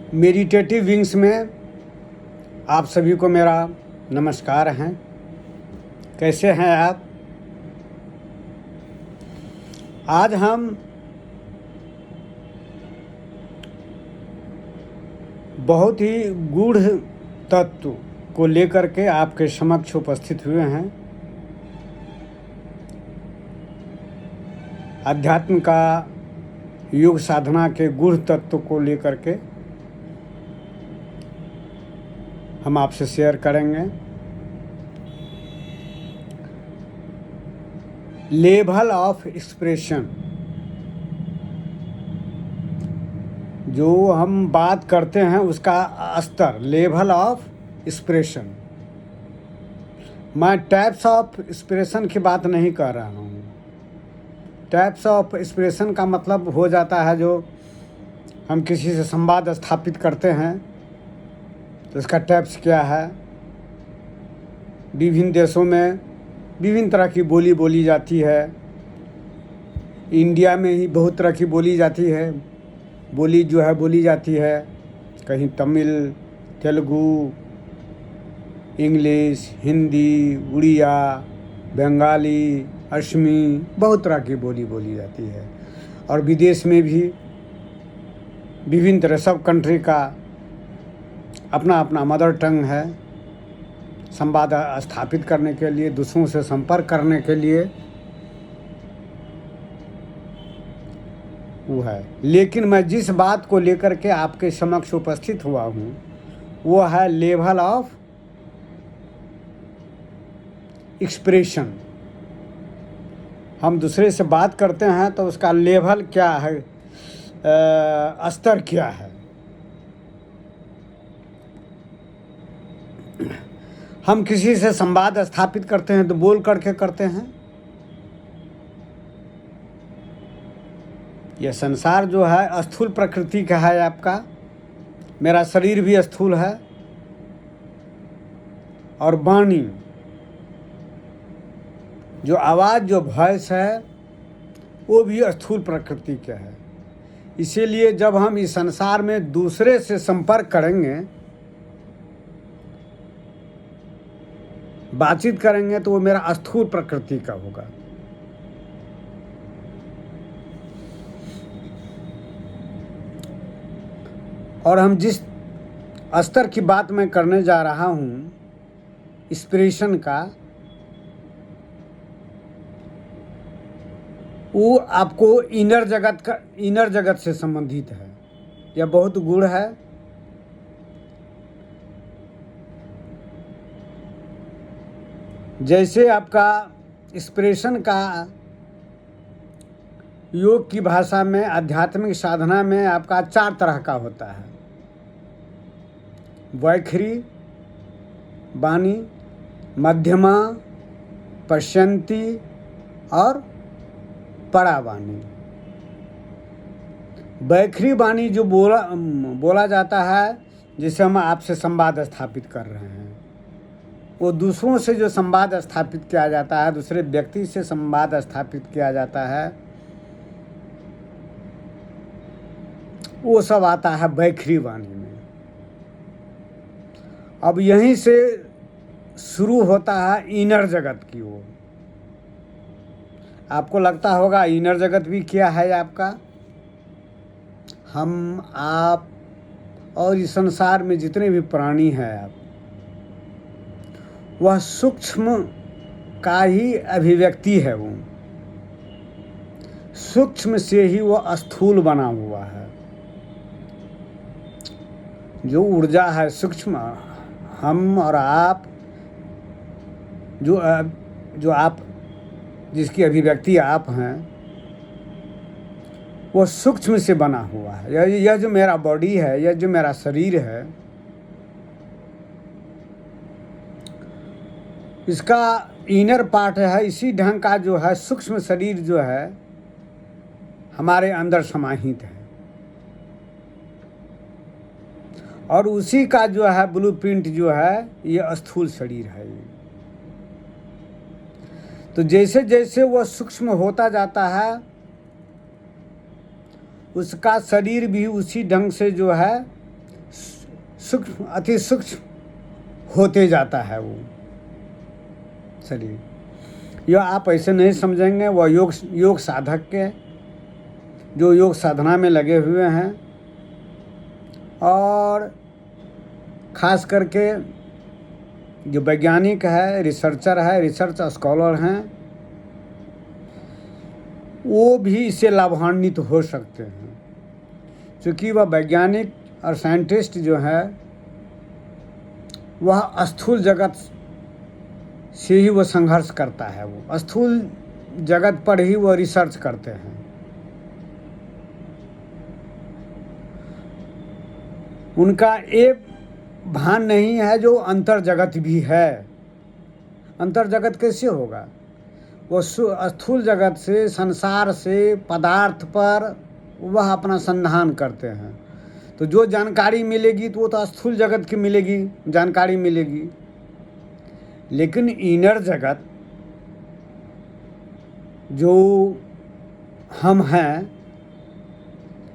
Meditative wings में आप सभी को मेरा नमस्कार हैं। कैसे हैं आप? आज हम बहुत ही गूढ़ तत्व को लेकर के आपके समक्ष उपस्थित हुए हैं। अध्यात्म का योग साधना के गूढ़ तत्व को लेकर के हम आपसे शेयर करेंगे। लेवल ऑफ एक्सप्रेशन, जो हम बात करते हैं उसका स्तर, लेवल ऑफ एक्सप्रेशन। मैं टाइप्स ऑफ एक्सप्रेशन की बात नहीं कर रहा हूँ। टाइप्स ऑफ एक्सप्रेशन का मतलब हो जाता है जो हम किसी से संवाद स्थापित करते हैं तो इसका टाइप्स क्या है। विभिन्न देशों में विभिन्न तरह की बोली बोली जाती है। इंडिया में ही बहुत तरह की बोली जाती है, बोली जो है बोली जाती है। कहीं तमिल, तेलुगु, इंग्लिश, हिंदी, उड़िया, बंगाली, असमी, बहुत तरह की बोली बोली जाती है। और विदेश में भी विभिन्न तरह, सब कंट्री का अपना अपना मदर टंग है। संवाद स्थापित करने के लिए, दूसरों से संपर्क करने के लिए वो है। लेकिन मैं जिस बात को लेकर के आपके समक्ष उपस्थित हुआ हूँ वो है लेवल ऑफ एक्सप्रेशन। हम दूसरे से बात करते हैं तो उसका लेवल क्या है, स्तर क्या है। हम किसी से संवाद स्थापित करते हैं तो बोल करके करते हैं। यह संसार जो है स्थूल प्रकृति का है आपका। मेरा शरीर भी स्थूल है और वाणी, जो आवाज़, जो वॉइस है, वो भी स्थूल प्रकृति का है। इसीलिए जब हम इस संसार में दूसरे से संपर्क करेंगे, बातचीत करेंगे, तो वो मेरा स्थूल प्रकृति का होगा। और हम जिस स्तर की बात मैं करने जा रहा हूँ, एक्सप्रेशन का, वो आपको इनर जगत से संबंधित है। यह बहुत गूढ़ है। जैसे आपका एक्सप्रेशन का योग की भाषा में, आध्यात्मिक साधना में आपका 4 तरह का होता है। वैखरी वाणी, मध्यमा, पश्यंती और परावाणी। वैखरी वाणी जो बोला जाता है, जिसे हम आपसे संवाद स्थापित कर रहे हैं, वो दूसरों से जो संवाद स्थापित किया जाता है, दूसरे व्यक्ति से संवाद स्थापित किया जाता है, वो सब आता है वैखरी वाणी में। अब यहीं से शुरू होता है इनर जगत की ओर। आपको लगता होगा इनर जगत भी क्या है आपका। हम, आप और इस संसार में जितने भी प्राणी हैं आप, वह सूक्ष्म का ही अभिव्यक्ति है। वो सूक्ष्म से ही वह स्थूल बना हुआ है। जो ऊर्जा है सूक्ष्म, हम और आप, जो आप जिसकी अभिव्यक्ति आप हैं, वो सूक्ष्म से बना हुआ है। यह जो मेरा बॉडी है, यह जो मेरा शरीर है, इसका इनर पार्ट है। इसी ढंग का जो है सूक्ष्म शरीर जो है हमारे अंदर समाहित है, और उसी का जो है ब्लूप्रिंट जो है ये स्थूल शरीर है। तो जैसे जैसे वह सूक्ष्म होता जाता है, उसका शरीर भी उसी ढंग से जो है सूक्ष्म, अति सूक्ष्म होते जाता है वो शरीर। यह आप ऐसे नहीं समझेंगे। वह योग साधक के जो योग साधना में लगे हुए हैं और ख़ास करके जो वैज्ञानिक है, रिसर्चर है, रिसर्च स्कॉलर हैं, वो भी इससे लाभान्वित हो सकते हैं, क्योंकि वह वैज्ञानिक और साइंटिस्ट जो है वह स्थूल जगत से ही वो संघर्ष करता है। वो स्थूल जगत पर ही वो रिसर्च करते हैं। उनका एक भान नहीं है जो अंतर जगत भी है। अंतर जगत कैसे होगा? वो स्थूल जगत से, संसार से, पदार्थ पर वह अपना संधान करते हैं। तो जो जानकारी मिलेगी तो वो तो स्थूल जगत की मिलेगी, जानकारी मिलेगी। लेकिन इनर जगत जो हम हैं,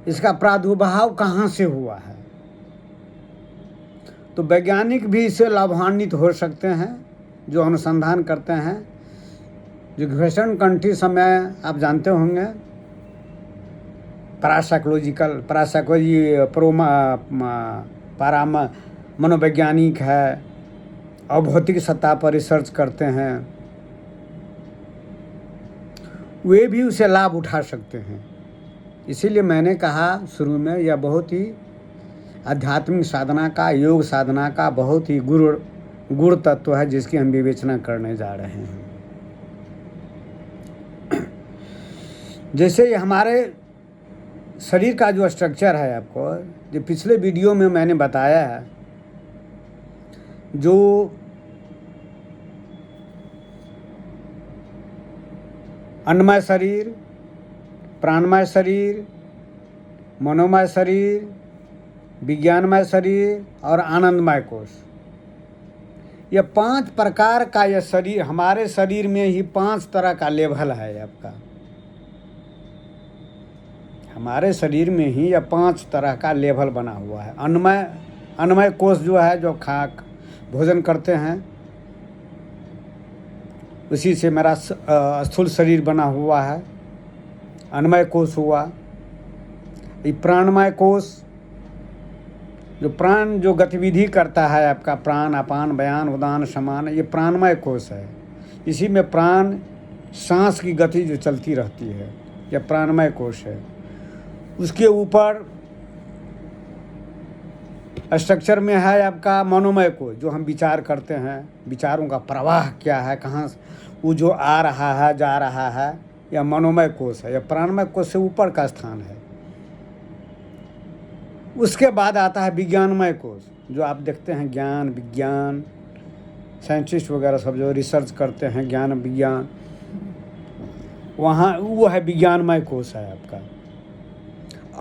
इसका प्रादुर्भाव कहाँ से हुआ है? तो वैज्ञानिक भी इससे लाभान्वित हो सकते हैं जो अनुसंधान करते हैं। जो वेस्टर्न कंट्री समय आप जानते होंगे, पैरासाइकोलॉजी मनोवैज्ञानिक है, अभौतिक सत्ता पर रिसर्च करते हैं, वे भी उसे लाभ उठा सकते हैं। इसीलिए मैंने कहा शुरू में, यह बहुत ही आध्यात्मिक साधना का, योग साधना का बहुत ही गुण तत्व है जिसकी हम विवेचना करने जा रहे हैं। जैसे हमारे शरीर का जो स्ट्रक्चर है, आपको जो पिछले वीडियो में मैंने बताया है, जो अन्नमय शरीर, प्राणमय शरीर, मनोमय शरीर, विज्ञानमय शरीर और आनंदमय कोश, यह 5 प्रकार का यह शरीर, हमारे शरीर में ही 5 तरह का लेवल है आपका। हमारे शरीर में ही यह 5 तरह का लेवल बना हुआ है। अन्नमय कोश जो है, जो खाक भोजन करते हैं, उसी से मेरा स्थूल शरीर बना हुआ है, अन्नमय कोश हुआ। ये प्राणमय कोश, जो प्राण जो गतिविधि करता है आपका, प्राण, अपान, व्यान, उदान, समान, ये प्राणमय कोश है। इसी में प्राण, सांस की गति जो चलती रहती है, यह प्राणमय कोश है। उसके ऊपर स्ट्रक्चर में है आपका मनोमय कोश, जो हम विचार करते हैं, विचारों का प्रवाह क्या है, कहाँ वो जो आ रहा है, जा रहा है, यह मनोमय कोश है। यह प्राणमय कोश से ऊपर का स्थान है। उसके बाद आता है विज्ञानमय कोश, जो आप देखते हैं, ज्ञान, विज्ञान, साइंटिस्ट वगैरह सब जो रिसर्च करते हैं, ज्ञान विज्ञान, वहाँ वो है विज्ञानमय कोश है आपका।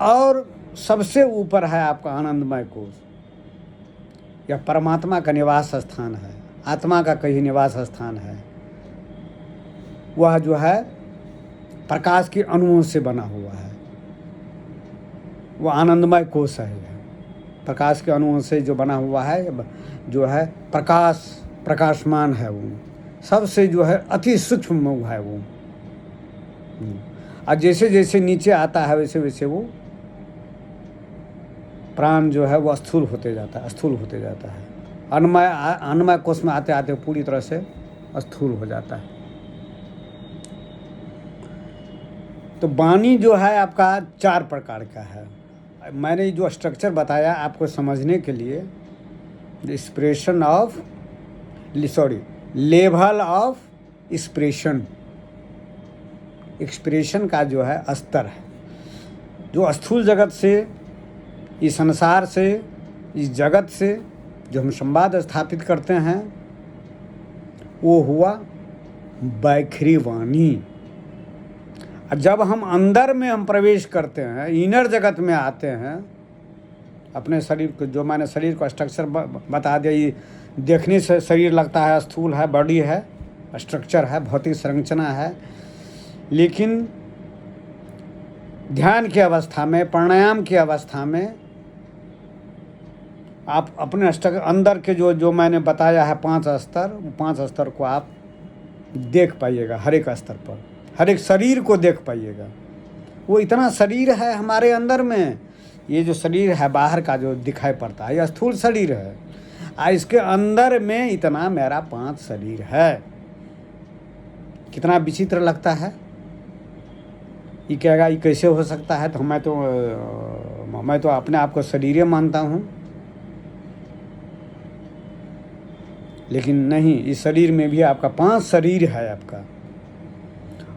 और सबसे ऊपर है आपका आनंदमय कोश। यह परमात्मा का निवास स्थान है, आत्मा का कहीं निवास स्थान है। वह जो है प्रकाश के अणुओं से बना हुआ है, वो आनंदमय कोश है। प्रकाश के अणुओं से जो बना हुआ है, जो है प्रकाशमान है, वो सबसे जो है अति सूक्ष्म है वो। और जैसे जैसे नीचे आता है वैसे वैसे वो प्राण जो है वो स्थूल होते जाता है। अन्नमय कोश में आते आते पूरी तरह से स्थूल हो जाता है। तो वाणी जो है आपका 4 प्रकार का है। मैंने जो स्ट्रक्चर बताया आपको समझने के लिए, लेवल ऑफ एक्सप्रेशन का जो है स्तर है, जो स्थूल जगत से, इस संसार से, इस जगत से जो हम संवाद स्थापित करते हैं, वो हुआ बैखरी वाणी। और जब हम अंदर में हम प्रवेश करते हैं, इनर जगत में आते हैं, अपने शरीर को, जो मैंने शरीर को स्ट्रक्चर बता दिया, ये देखने से शरीर लगता है स्थूल है, बॉडी है, स्ट्रक्चर है, भौतिक संरचना है। लेकिन ध्यान की अवस्था में, प्राणायाम की अवस्था में आप अपने अंदर के जो जो मैंने बताया है 5 स्तर, वो 5 स्तर को आप देख पाइएगा, हर एक स्तर पर, हर एक शरीर को देख पाइएगा। वो इतना शरीर है हमारे अंदर में, ये जो शरीर है बाहर का जो दिखाई पड़ता है, यह स्थूल शरीर है, इसके अंदर में इतना मेरा 5 शरीर है। कितना विचित्र लगता है। ये कहेगा ये कैसे हो सकता है, तो मैं तो अपने आप को शरीर मानता हूँ। लेकिन नहीं, इस शरीर में भी आपका 5 शरीर है आपका।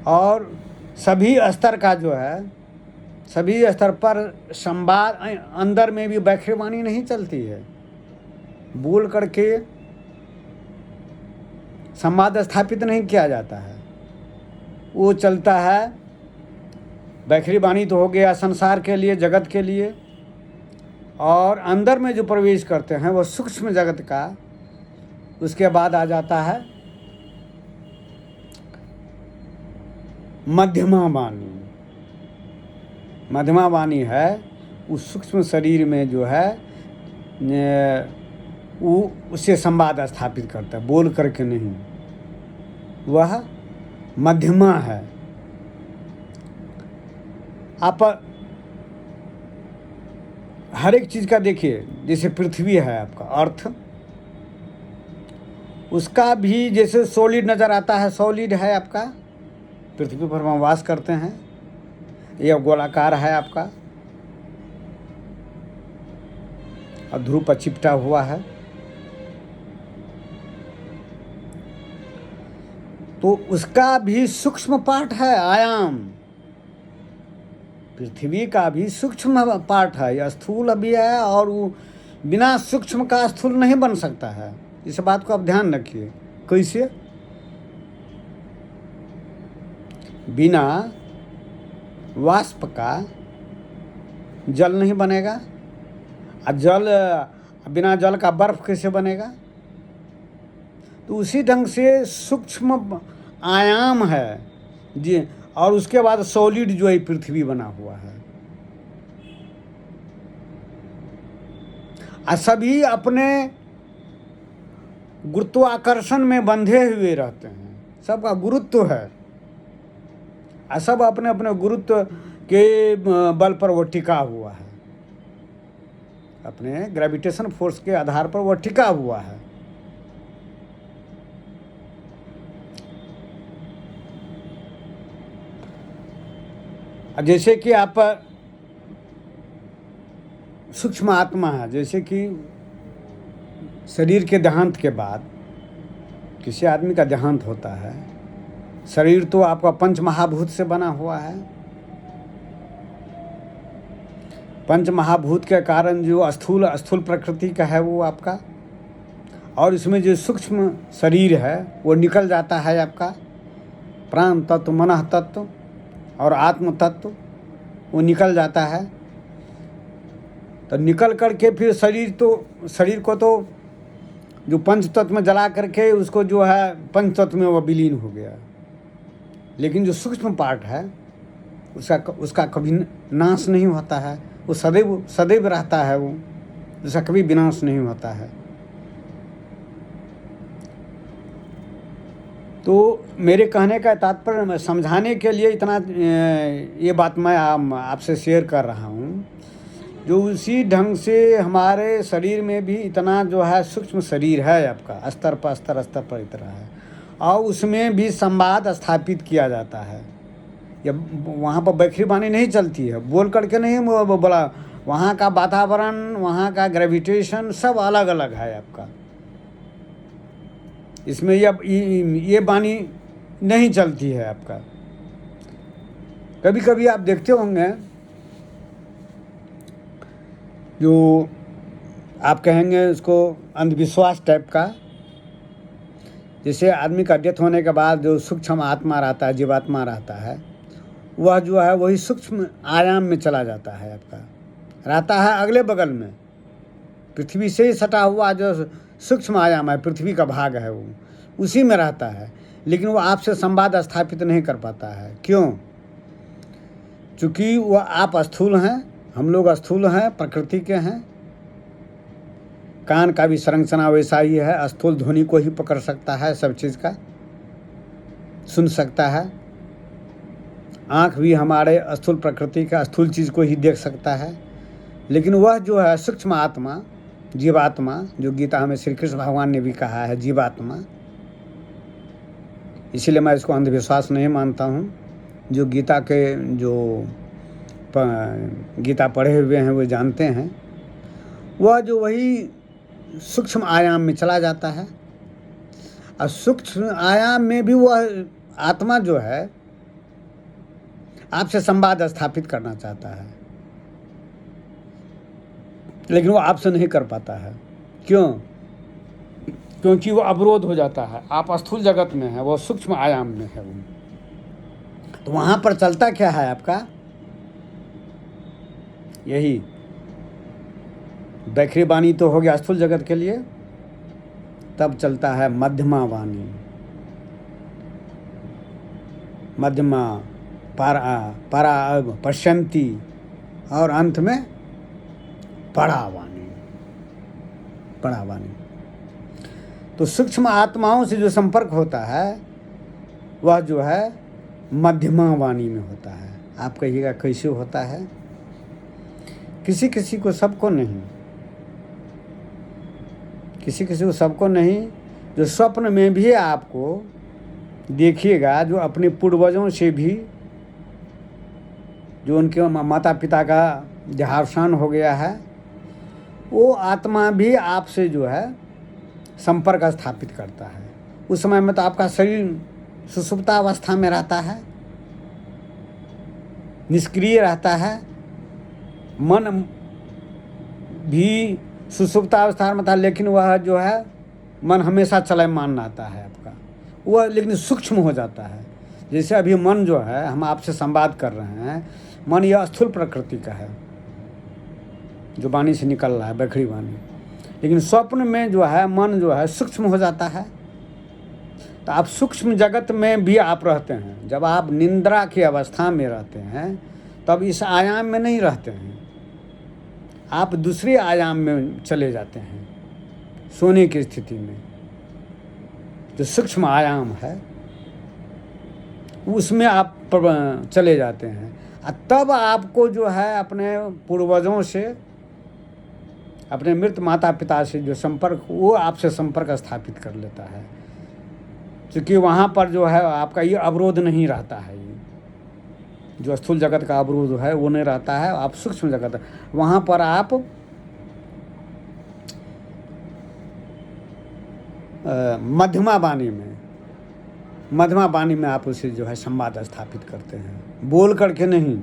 और सभी स्तर का जो है, सभी स्तर पर संवाद, अंदर में भी बैखरीवाणी नहीं चलती है। बोल करके संवाद स्थापित नहीं किया जाता है, वो चलता है। बैखरीवाणी तो हो गया संसार के लिए, जगत के लिए, और अंदर में जो प्रवेश करते हैं वो सूक्ष्म जगत का। उसके बाद आ जाता है मध्यमा वाणी। मध्यमा वाणी है उस सूक्ष्म शरीर में जो है वो उससे संवाद स्थापित करता है, बोल करके नहीं। वह मध्यमा है। आप हर एक चीज़ का देखिए, जैसे पृथ्वी है आपका अर्थ, उसका भी जैसे सॉलिड नज़र आता है, सॉलिड है आपका, पृथ्वी पर हम वास करते हैं। यह गोलाकार है आपका और ध्रुव पर चिपटा हुआ है। तो उसका भी सूक्ष्म पार्ट है, आयाम। पृथ्वी का भी सूक्ष्म पार्ट है, यह स्थूल भी है, और वो बिना सूक्ष्म का स्थूल नहीं बन सकता है। इस बात को आप ध्यान रखिए। कैसे? बिना वाष्प का जल नहीं बनेगा, और जल बिना जल का बर्फ कैसे बनेगा? तो उसी ढंग से सूक्ष्म आयाम है जी। और उसके बाद सॉलिड जो है पृथ्वी बना हुआ है। सभी अपने गुरुत्वाकर्षण में बंधे हुए रहते हैं, सबका गुरुत्व है, सब अपने अपने गुरुत्व के बल पर वो टिका हुआ है, अपने ग्रेविटेशन फोर्स के आधार पर वो टिका हुआ है। जैसे कि आप सूक्ष्म आत्मा है, जैसे कि शरीर के देहांत के बाद किसी आदमी का देहांत होता है, शरीर तो आपका 5 महाभूत से बना हुआ है। 5 महाभूत के कारण जो स्थूल प्रकृति का है वो आपका, और इसमें जो सूक्ष्म शरीर है वो निकल जाता है आपका। प्राण तत्व, मनः तत्व और आत्म तत्व वो निकल जाता है। तो निकल करके फिर शरीर को तो जो पंच तत्व में जला करके उसको जो है पंच तत्व में वो विलीन हो गया। लेकिन जो सूक्ष्म पार्ट है उसका कभी नाश नहीं होता है, वो सदैव रहता है, वो उसका कभी विनाश नहीं होता है। तो मेरे कहने का तात्पर्य समझाने के लिए इतना ये बात मैं आपसे शेयर कर रहा हूँ। जो उसी ढंग से हमारे शरीर में भी इतना जो है सूक्ष्म शरीर है आपका, स्तर पर इतना है, और उसमें भी संवाद स्थापित किया जाता है। या वहाँ पर बैखरीवाणी नहीं चलती है, बोल करके नहीं वो बोला। वहाँ का वातावरण, वहाँ का ग्रेविटेशन सब अलग अलग है आपका। इसमें ये वाणी नहीं चलती है आपका। कभी कभी आप देखते होंगे जो आप कहेंगे उसको अंधविश्वास टाइप का, जैसे आदमी का डेथ होने के बाद जो सूक्ष्म आत्मा रहता है, जीवात्मा रहता है, वह जो है वही सूक्ष्म आयाम में चला जाता है आपका, रहता है अगले बगल में, पृथ्वी से ही सटा हुआ जो सूक्ष्म आयाम है, पृथ्वी का भाग है, वो उसी में रहता है। लेकिन वो आपसे संवाद स्थापित नहीं कर पाता है। क्यों? चूँकि वह आप स्थूल हैं, हम लोग स्थूल हैं, प्रकृति के हैं, कान का भी संरचना वैसा ही है, स्थूल ध्वनि को ही पकड़ सकता है, सब चीज़ का सुन सकता है। आँख भी हमारे स्थूल प्रकृति का स्थूल चीज़ को ही देख सकता है। लेकिन वह जो है सूक्ष्म आत्मा, जीवात्मा, जो गीता में श्री कृष्ण भगवान ने भी कहा है जीवात्मा, इसीलिए मैं इसको अंधविश्वास नहीं मानता हूँ। जो गीता के जो गीता पढ़े हुए हैं वो जानते हैं, वह जो वही सूक्ष्म आयाम में चला जाता है। और सूक्ष्म आयाम में भी वह आत्मा जो है आपसे संवाद स्थापित करना चाहता है, लेकिन वो आपसे नहीं कर पाता है। क्यों? क्योंकि वो अवरोध हो जाता है। आप स्थूल जगत में है, वो सूक्ष्म आयाम में है वो। तो वहाँ पर चलता क्या है आपका? यही बैखरी वाणी तो हो गया स्थूल जगत के लिए, तब चलता है मध्यमा वाणी, मध्यमा, परा पश्यंती, और अंत में परावाणी, परावाणी। तो सूक्ष्म आत्माओं से जो संपर्क होता है वह जो है मध्यमा वाणी में होता है। आप कहिएगा कैसे होता है? किसी किसी को, सबको नहीं, किसी किसी को, सबको नहीं। जो स्वप्न में भी आपको देखिएगा, जो अपने पूर्वजों से भी, जो उनके माता पिता का देहावसान हो गया है, वो आत्मा भी आपसे जो है संपर्क स्थापित करता है। उस समय में तो आपका शरीर सुषुप्तावस्था में रहता है, निष्क्रिय रहता है, मन भी सुषुप्तावस्था में था, लेकिन वह जो है मन हमेशा चलमान रहता है आपका, वह लेकिन सूक्ष्म हो जाता है। जैसे अभी मन जो है, हम आपसे संवाद कर रहे हैं, मन यह स्थूल प्रकृति का है जो वाणी से निकल रहा है, बैखरी वाणी। लेकिन स्वप्न में जो है मन जो है सूक्ष्म हो जाता है। तो आप सूक्ष्म जगत में भी आप रहते हैं। जब आप निंद्रा की अवस्था में रहते हैं तब इस आयाम में नहीं रहते हैं, आप दूसरे आयाम में चले जाते हैं, सोने की स्थिति में। जो सूक्ष्म आयाम है उसमें आप चले जाते हैं। तब आपको जो है अपने पूर्वजों से, अपने मृत माता पिता से जो संपर्क, वो आपसे संपर्क स्थापित कर लेता है। क्योंकि वहाँ पर जो है आपका ये अवरोध नहीं रहता है, ये जो स्थूल जगत का अवरोध है वो नहीं रहता है। आप सूक्ष्म जगत, वहाँ पर आप मध्यमा वाणी में, मध्यमा वाणी में आप उसे जो है संवाद स्थापित करते हैं, बोल करके नहीं।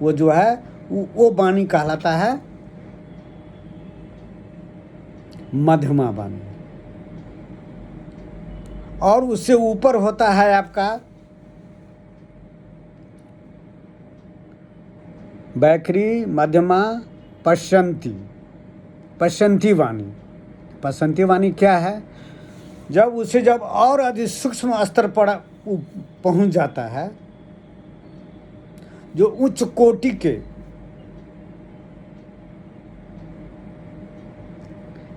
वो जो है वो वाणी कहलाता है मध्यमा वाणी। और उससे ऊपर होता है आपका बैखरी, मध्यमा, पश्यंती, पश्यंती वाणी। पश्यंती वाणी क्या है? जब उसे जब और अधिक सूक्ष्म स्तर पर पहुंच जाता है, जो उच्च कोटि के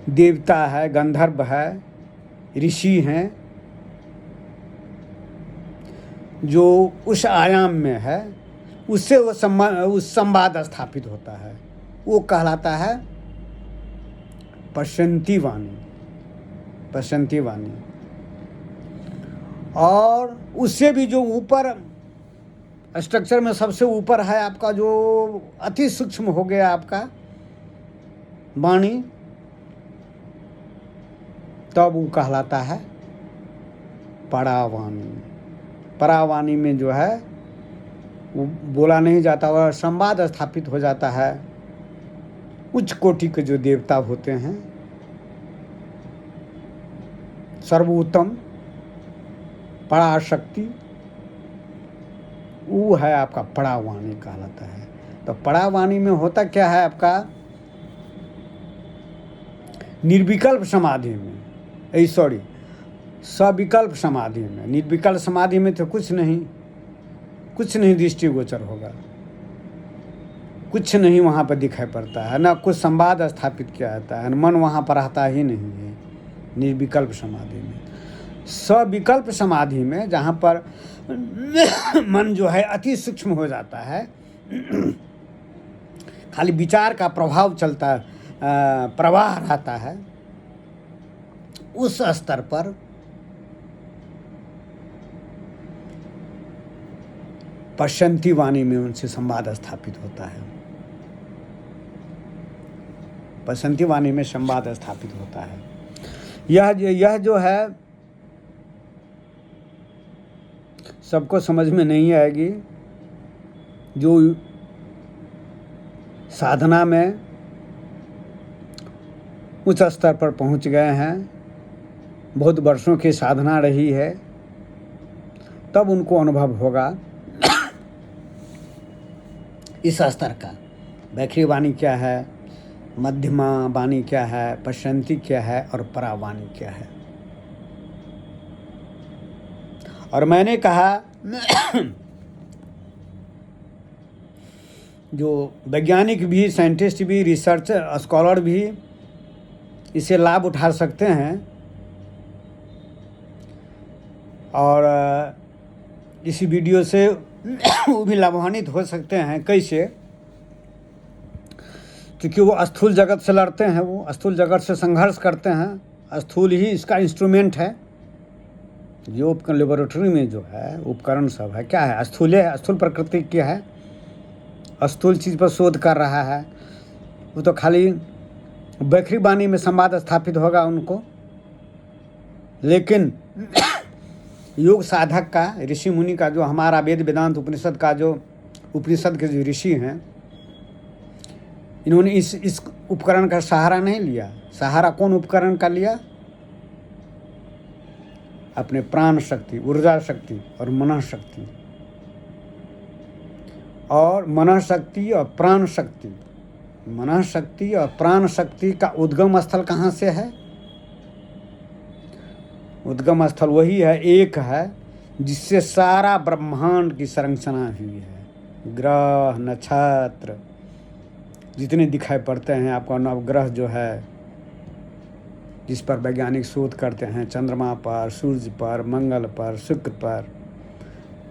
देवता है, गंधर्व है, ऋषि हैं, जो उस आयाम में है, उससे वो संवाद स्थापित होता है, वो कहलाता है पश्यंती वाणी, पश्यंती वाणी। और उससे भी जो ऊपर स्ट्रक्चर में सबसे ऊपर है आपका, जो अति सूक्ष्म हो गया आपका वाणी, तब वो कहलाता है परावाणी। परावाणी में जो है वो बोला नहीं जाता, वह संवाद स्थापित हो जाता है। उच्च कोटि के जो देवता होते हैं, सर्वोत्तम, पराशक्ति, वो है आपका परावाणी कहलाता है। तो परावाणी में होता क्या है आपका? निर्विकल्प समाधि में, सॉरी, सविकल्प समाधि में। निर्विकल्प समाधि में तो कुछ नहीं दृष्टिगोचर होगा, कुछ नहीं वहाँ पर दिखाई पड़ता है, ना कुछ संवाद स्थापित किया जाता है, मन वहाँ पर रहता ही नहीं है निर्विकल्प समाधि में। सविकल्प समाधि में जहाँ पर मन जो है अति सूक्ष्म हो जाता है, खाली विचार का प्रभाव चलता प्रवाह रहता है, उस स्तर पर पश्यंती वाणी में उनसे संवाद स्थापित होता है। पश्यंती वाणी में संवाद स्थापित होता है। यह जो है सबको समझ में नहीं आएगी। जो साधना में उच्च स्तर पर पहुंच गए हैं, बहुत वर्षों की साधना रही है, तब उनको अनुभव होगा इस स्तर का। वैखरी वाणी क्या है, मध्यमा वाणी क्या है, पश्यंती क्या है और परावाणी क्या है। और मैंने कहा जो वैज्ञानिक भी, साइंटिस्ट भी, रिसर्च स्कॉलर भी इसे लाभ उठा सकते हैं और इस वीडियो से वो भी लाभान्वित हो सकते हैं। कैसे? क्योंकि वो स्थूल जगत से लड़ते हैं, वो स्थूल जगत से संघर्ष करते हैं। स्थूल ही इसका इंस्ट्रूमेंट है। जो उपकरण लेबोरेटरी में जो है उपकरण सब है, क्या है? स्थूल है, स्थूल प्रकृति क्या है, स्थूल चीज़ पर शोध कर रहा है। वो तो खाली वैखरी वाणी में संवाद स्थापित होगा उनको। लेकिन योग साधक का, ऋषि मुनि का, जो हमारा वेद वेदांत उपनिषद का, जो उपनिषद के जो ऋषि हैं, इन्होंने इस उपकरण का सहारा नहीं लिया। सहारा कौन उपकरण का लिया? अपने प्राण शक्ति, ऊर्जा शक्ति और मनः शक्ति। और मनः शक्ति और प्राण शक्ति, मनः शक्ति और प्राण शक्ति का उद्गम स्थल कहाँ से है? उद्गम स्थल वही है, एक है जिससे सारा ब्रह्मांड की संरचना हुई है। ग्रह, नक्षत्र जितने दिखाई पड़ते हैं आपका, नवग्रह जो है जिस पर वैज्ञानिक शोध करते हैं, चंद्रमा पर, सूर्य पर, मंगल पर, शुक्र पर,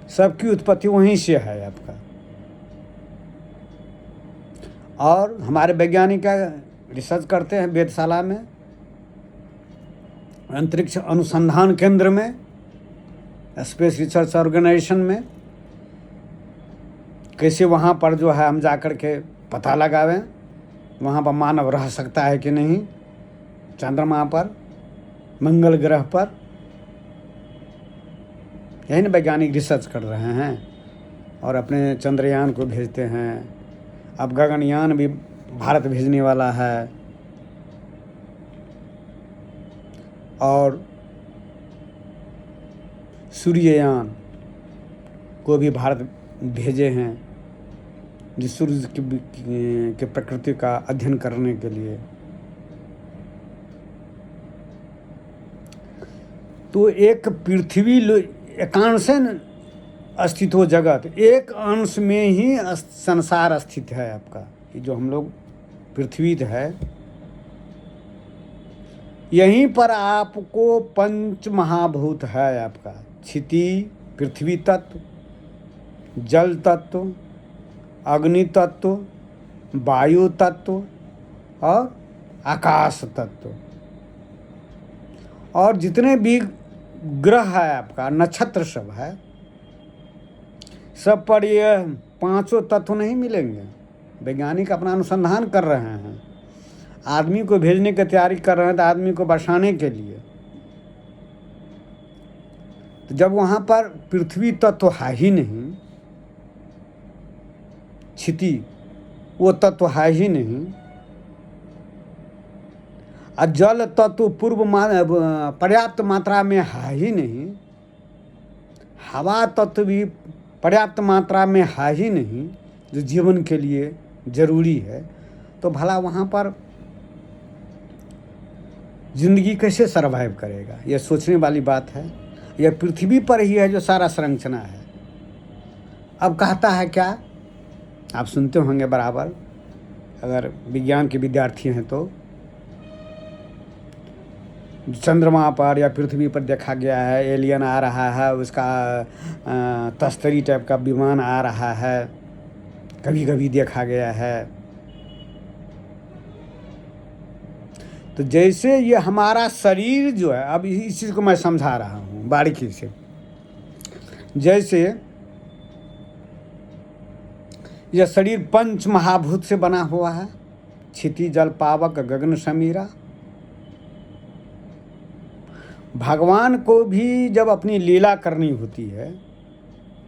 सबकी उत्पत्ति वहीं से है आपका। और हमारे वैज्ञानिक का रिसर्च करते हैं वेधशाला में, अंतरिक्ष अनुसंधान केंद्र में, स्पेस रिसर्च ऑर्गेनाइजेशन में। कैसे वहाँ पर जो है हम जाकर के पता लगावें वहाँ पर मानव रह सकता है कि नहीं, चंद्रमा पर, मंगल ग्रह पर। यही ना वैज्ञानिक रिसर्च कर रहे हैं और अपने चंद्रयान को भेजते हैं। अब गगनयान भी भारत भेजने वाला है और सूर्ययान को भी भारत भेजे हैं, जिस सूर्य की प्रकृति का अध्ययन करने के लिए। तो एक पृथ्वी एकांश अस्तित्व जगत, एक अंश में ही संसार स्थित है आपका। ये जो हम लोग पृथ्वी है, यहीं पर आपको पंच महाभूत है आपका। क्षिति, पृथ्वी तत्व, जल तत्व, अग्नि तत्व, वायु तत्व और आकाश तत्व। और जितने भी ग्रह है आपका, नक्षत्र सब है, सब पर ये पांचों तत्व नहीं मिलेंगे। वैज्ञानिक अपना अनुसंधान कर रहे हैं, आदमी को भेजने की तैयारी कर रहे हैं, तो आदमी को बसाने के लिए। तो जब वहाँ पर पृथ्वी तत्व है ही नहीं, क्षिति वो तत्व है ही नहीं, और जल तत्व पर्याप्त मात्रा में है ही नहीं, हवा तत्व भी पर्याप्त मात्रा में है ही नहीं, जो जीवन के लिए जरूरी है। तो भला वहाँ पर जिंदगी कैसे सरवाइव करेगा? यह सोचने वाली बात है। यह पृथ्वी पर ही है जो सारा संरचना है। अब कहता है क्या आप सुनते होंगे बराबर, अगर विज्ञान के विद्यार्थी हैं तो। चंद्रमा पर या पृथ्वी पर देखा गया है एलियन आ रहा है, उसका तस्तरी टाइप का विमान आ रहा है, कभी कभी देखा गया है। तो जैसे ये हमारा शरीर जो है, अब इस चीज़ को मैं समझा रहा हूँ बारीकी से। जैसे यह शरीर पंच महाभूत से बना हुआ है, क्षिति जल पावक गगन समीरा। भगवान को भी जब अपनी लीला करनी होती है,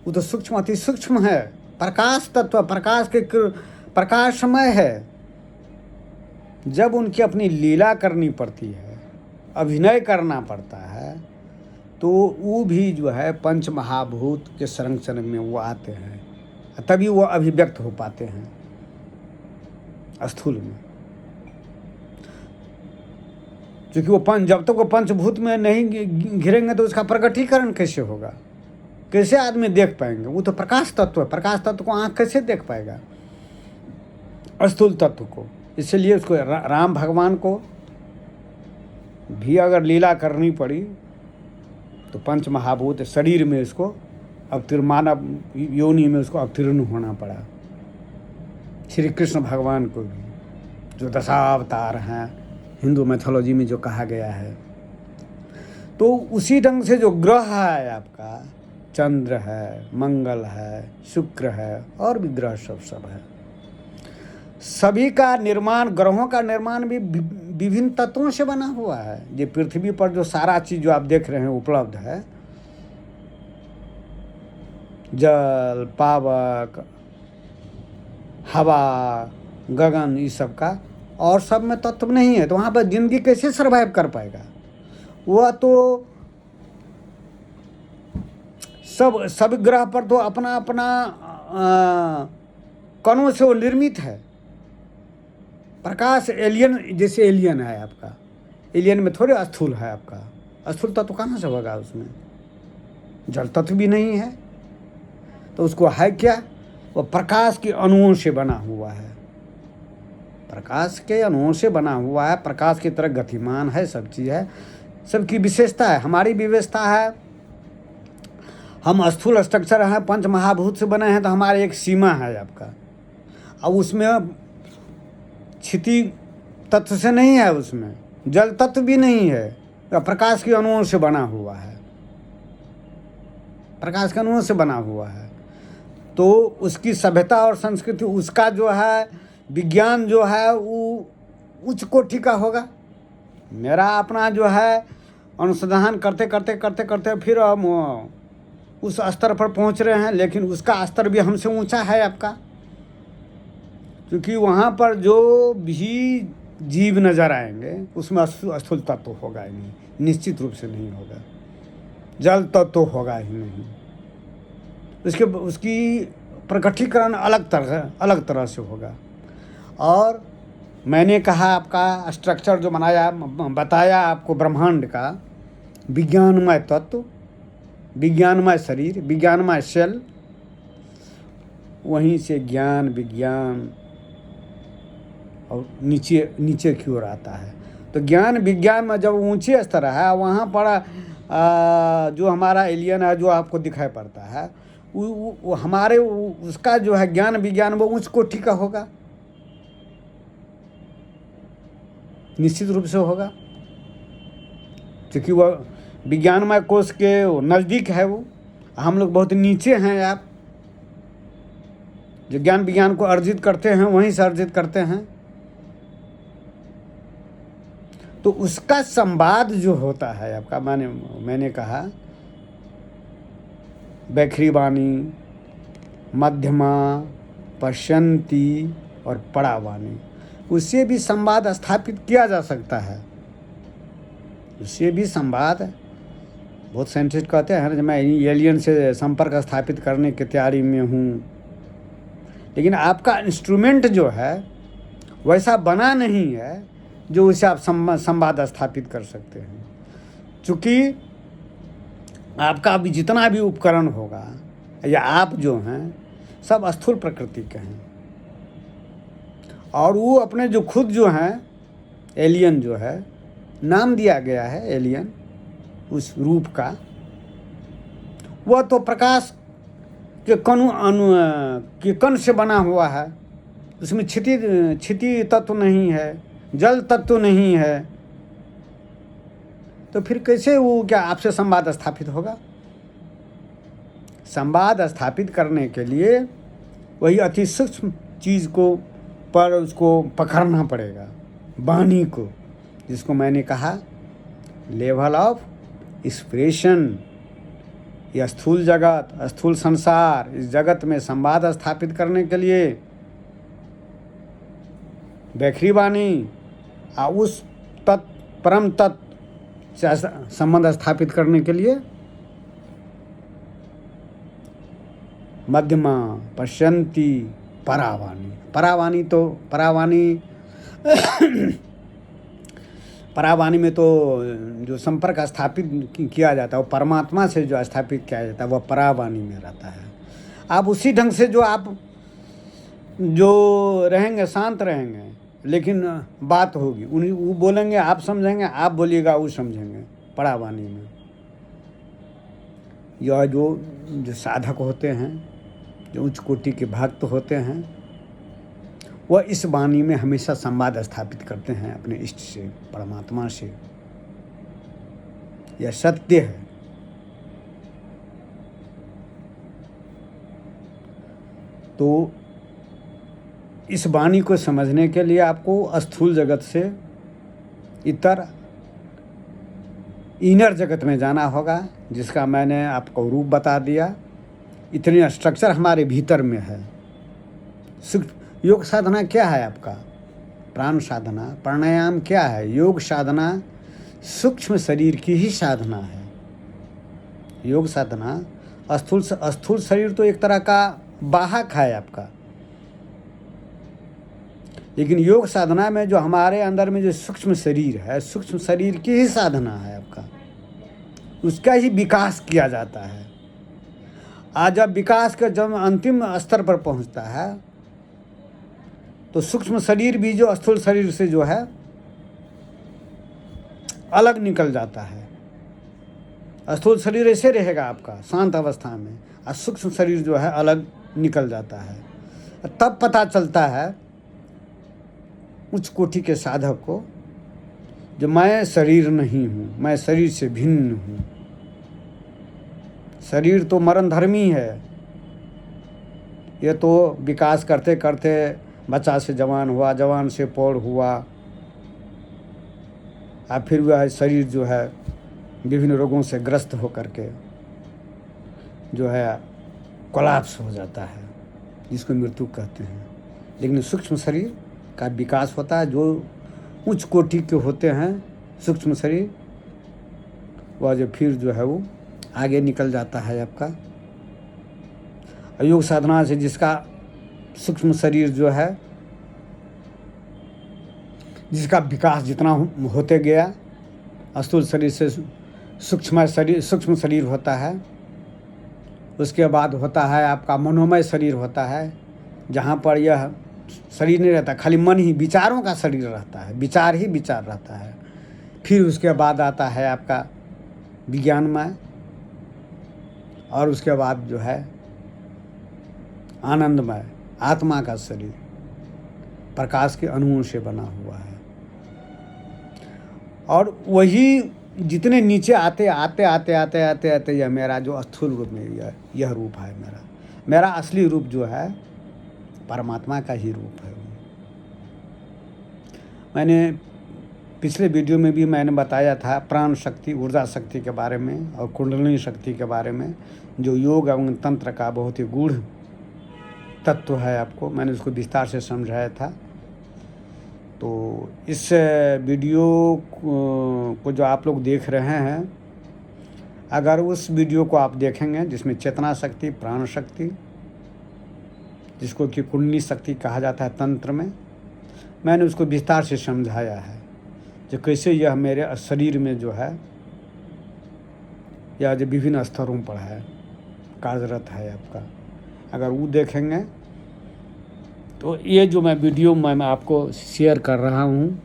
वो तो सूक्ष्म अति सूक्ष्म है, प्रकाश तत्व, प्रकाशमय है। जब उनकी अपनी लीला करनी पड़ती है, अभिनय करना पड़ता है, तो वो भी जो है पंच महाभूत के संरक्षण में वो आते हैं, तभी वो अभिव्यक्त हो पाते हैं स्थूल में। क्योंकि वो जब तक वो पंचभूत में नहीं घिरेंगे तो उसका प्रकटीकरण कैसे होगा, कैसे आदमी देख पाएंगे? वो तो प्रकाश तत्व है, प्रकाश तत्व को आँख कैसे देख पाएगा स्थूल तत्व को? इसलिए उसको राम भगवान को भी अगर लीला करनी पड़ी तो पंच महाभूत शरीर में इसको मानव योनि में उसको अवतीर्ण होना पड़ा। श्री कृष्ण भगवान को भी जो दशावतार हैं हिंदू मैथोलॉजी में जो कहा गया है, तो उसी ढंग से जो ग्रह है आपका, चंद्र है, मंगल है, शुक्र है और भी ग्रह सब है, सभी का निर्माण, ग्रहों का निर्माण भी विभिन्न तत्वों से बना हुआ है। ये पृथ्वी पर जो सारा चीज़ जो आप देख रहे हैं उपलब्ध है, जल, पावक, हवा, गगन, इस सब का, और सब में तत्व नहीं है तो वहाँ पर जिंदगी कैसे सरवाइव कर पाएगा? वह तो सब ग्रह पर तो अपना अपना कणों से वो निर्मित है। प्रकाश एलियन, जैसे एलियन है आपका, एलियन में थोड़े स्थूल है आपका, स्थूल तत्व कहाँ से होगा? उसमें जल तत्व भी नहीं है, तो उसको है क्या? वो प्रकाश के अणुओं से बना हुआ है, प्रकाश के अणुओं से बना हुआ है, प्रकाश की तरह गतिमान है, सब चीज़ है, सबकी विशेषता है। हमारी विशेषता है, हम स्थूल स्ट्रक्चर हैं, पंच महाभूत से बने हैं, तो हमारी एक सीमा है आपका। अब उसमें क्षिति तत्व से नहीं है, उसमें जल तत्व भी नहीं है, प्रकाश के अणुओं से बना हुआ है, प्रकाश के अणुओं से बना हुआ है। तो उसकी सभ्यता और संस्कृति, उसका जो है विज्ञान जो है वो उच्च कोटि का होगा। मेरा अपना जो है अनुसंधान करते करते करते करते फिर हम उस स्तर पर पहुंच रहे हैं, लेकिन उसका स्तर भी हमसे ऊंचा है आपका, क्योंकि वहाँ पर जो भी जीव नज़र आएंगे उसमें स्थूल तत्व होगा ही नहीं, निश्चित रूप से नहीं होगा, जल तत्व होगा ही नहीं। उसकी प्रकटीकरण अलग तरह से होगा। और मैंने कहा आपका स्ट्रक्चर जो बताया आपको ब्रह्मांड का, विज्ञानमय तत्व, विज्ञानमय शरीर, विज्ञानमय सेल, वहीं से ज्ञान विज्ञान और नीचे की ओर आता है। तो ज्ञान विज्ञान में जब ऊंचे स्तर है, वहाँ पर जो हमारा एलियन है जो आपको दिखाई पड़ता है, वो हमारे उसका जो है ज्ञान विज्ञान वो उच्च कोटि का होगा, निश्चित रूप से होगा, क्योंकि वह विज्ञानमय कोश के नज़दीक है। वो हम लोग बहुत नीचे हैं। आप जो ज्ञान विज्ञान को अर्जित करते हैं वहीं से अर्जित करते हैं। तो उसका संवाद जो होता है आपका, मैंने कहा बैखरी वाणी, मध्यमा, पश्यंती और पड़ा वाणी, उससे भी संवाद स्थापित किया जा सकता है। उससे भी संवाद, बहुत साइंटिस्ट कहते हैं ना, मैं एलियन से संपर्क स्थापित करने की तैयारी में हूँ, लेकिन आपका इंस्ट्रूमेंट जो है वैसा बना नहीं है जो उससे आप संवाद स्थापित कर सकते हैं। चूँकि आपका भी जितना भी उपकरण होगा या आप जो हैं सब स्थूल प्रकृति के हैं। और वो अपने जो खुद जो हैं एलियन जो है, नाम दिया गया है एलियन उस रूप का, वह तो प्रकाश के के कण से बना हुआ है। उसमें क्षिति तत्व नहीं है, जल तत्व नहीं है, तो फिर कैसे वो क्या आपसे संवाद स्थापित होगा? संवाद स्थापित करने के लिए वही अति सूक्ष्म चीज़ को पर उसको पकड़ना पड़ेगा, वाणी को, जिसको मैंने कहा लेवल ऑफ एक्सप्रेशन। यह स्थूल जगत, स्थूल संसार, इस जगत में संवाद स्थापित करने के लिए बैखरी वाणी और उस परम तत्व से संबंध स्थापित करने के लिए मध्यमा पश्यंती परावाणी। परावाणी में तो जो संपर्क स्थापित किया जाता है वो परमात्मा से जो स्थापित किया जाता है वह परावाणी में रहता है। आप उसी ढंग से जो आप जो रहेंगे, शांत रहेंगे, लेकिन बात होगी, उन्हीं वो बोलेंगे आप समझेंगे, आप बोलिएगा वो समझेंगे, परावाणी में। यह जो साधक होते हैं, जो उच्च कोटि के भक्त होते हैं, वह इस वाणी में हमेशा संवाद स्थापित करते हैं अपने इष्ट से, परमात्मा से। यह सत्य है। तो इस वाणी को समझने के लिए आपको स्थूल जगत से इतर इनर जगत में जाना होगा, जिसका मैंने आपको रूप बता दिया। इतनी स्ट्रक्चर हमारे भीतर में है। योग साधना क्या है आपका? प्राण साधना, प्राणायाम क्या है? योग साधना सूक्ष्म शरीर की ही साधना है। योग साधना स्थूल शरीर तो एक तरह का वाहक है आपका, लेकिन योग साधना में जो हमारे अंदर में जो सूक्ष्म शरीर है, सूक्ष्म शरीर की ही साधना है आपका, उसका ही विकास किया जाता है। आज जब विकास का जब अंतिम स्तर पर पहुंचता है तो सूक्ष्म शरीर भी जो स्थूल शरीर से जो है अलग निकल जाता है। स्थूल शरीर ऐसे रहेगा आपका शांत अवस्था में, और सूक्ष्म शरीर जो है अलग निकल जाता है। तब पता चलता है उच्च कोटि के साधक को, जो मैं शरीर नहीं हूँ, मैं शरीर से भिन्न हूँ। शरीर तो मरण धर्मी है। ये तो विकास करते करते बच्चा से जवान हुआ, जवान से पौड़ हुआ, और फिर वह शरीर जो है विभिन्न रोगों से ग्रस्त होकर के जो है कोलैप्स हो जाता है, जिसको मृत्यु कहते हैं। लेकिन सूक्ष्म शरीर का विकास होता है। जो उच्च कोटि के होते हैं सूक्ष्म शरीर, वह जो फिर जो है वो आगे निकल जाता है आपका। योग साधना से जिसका सूक्ष्म शरीर जो है, जिसका विकास जितना होते गया, स्थूल शरीर से सूक्ष्म शरीर होता है। उसके बाद होता है आपका मनोमय शरीर होता है, जहाँ पर यह शरीर नहीं रहता, खाली मन ही, विचारों का शरीर रहता है, विचार ही विचार रहता है। फिर उसके बाद आता है आपका विज्ञानमय, और उसके बाद जो है आनंदमय, आत्मा का शरीर प्रकाश के अणुओं से बना हुआ है। और वही जितने नीचे आते यह मेरा जो स्थूल रूप में यह रूप है, मेरा असली रूप जो है परमात्मा का ही रूप है। मैंने पिछले वीडियो में भी मैंने बताया था प्राण शक्ति, ऊर्जा शक्ति के बारे में और कुंडलिनी शक्ति के बारे में, जो योग एवं तंत्र का बहुत ही गूढ़ तत्व है। आपको मैंने उसको विस्तार से समझाया था। तो इस वीडियो को जो आप लोग देख रहे हैं, अगर उस वीडियो को आप देखेंगे जिसमें चेतना शक्ति, प्राण शक्ति, जिसको कि कुंडलिनी शक्ति कहा जाता है तंत्र में, मैंने उसको विस्तार से समझाया है जो कैसे यह मेरे शरीर में जो है या जो विभिन्न स्तरों पर है कार्यरत है आपका। अगर वो देखेंगे तो ये जो मैं वीडियो मैं आपको शेयर कर रहा हूँ,